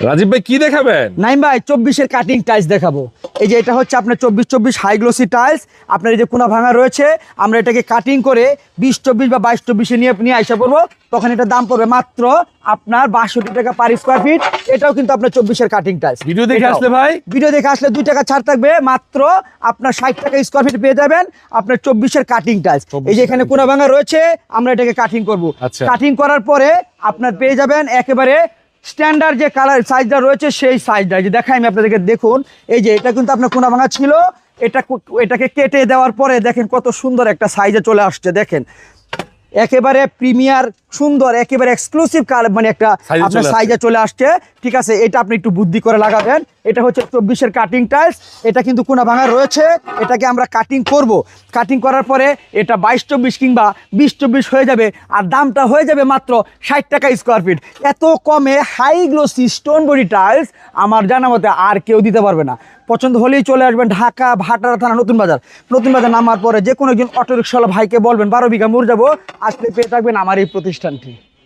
রাজীব ভাই কি দেখাবেন? নাইম ভাই 24-এর কাটিং টাইলস দেখাবো। এই যে এটা হচ্ছে আপনার 24-24 হাই গ্লোসি টাইলস। আপনার এই যে কোনা ভাঙা রয়েছে, আমরা এটাকে কাটিং করে 20-24 বা 22-24-এ নিয়ে আইসা করবো। তখন এটা দাম পড়বে মাত্র আপনার 62 টাকা পার স্কোয়ার ফিট। এটাও কিন্তু আপনার 24-এর কাটিং টাইলস। ভিডিও দেখে আসলে ভাই, ভিডিও দেখে আসলে 2 টাকা ছাড় থাকবে, মাত্র আপনার 60 টাকা স্কোয়ার ফিট পেয়ে যাবেন আপনার 24-এর কাটিং টাইলস। এই যে এখানে কোনা ভাঙা রয়েছে, আমরা এটাকে কাটিং করব। আচ্ছা। কাটিং করার পরে আপনার পেয়ে যাবেন একেবারে স্ট্যান্ডার্ড যে কালার সাইজটা রয়েছে সেই সাইজটা। যে দেখাই আমি আপনাদেরকে, দেখুন এই যে এটা কিন্তু আপনার কোনা ভাঙা ছিল, এটাকে কেটে দেওয়ার পরে দেখেন কত সুন্দর একটা সাইজে চলে আসছে। দেখেন একেবারে প্রিমিয়ার সুন্দর, একেবারে এক্সক্লুসিভ কালার, মানে একটা আপনার সাইজে চলে আসছে। ঠিক আছে, এটা আপনি একটু বুদ্ধি করে লাগাবেন। এটা হচ্ছে 24-এর কাটিং টাইলস। এটা কিন্তু কোনা ভাঙা রয়েছে, এটাকে আমরা কাটিং করব। কাটিং করার পরে এটা 22-24 কিংবা 20-24 হয়ে যাবে, আর দামটা হয়ে যাবে মাত্র 60 টাকা স্কোয়ার ফিট। এত কমে high glossy stone body tiles আমার জানা মতে আর কেউ দিতে পারবে না। পছন্দ হলেই চলে আসবেন ঢাকা ভাটারা থানা নতুন বাজার। নতুন বাজার নামার পরে যে কোনো একজন অটোরিক্সাওয়ালা ভাইকে বলবেন 12 বিঘা মোড় যাবো, আসলে পেয়ে থাকবেন আমার এই প্রতিষ্ঠানটি।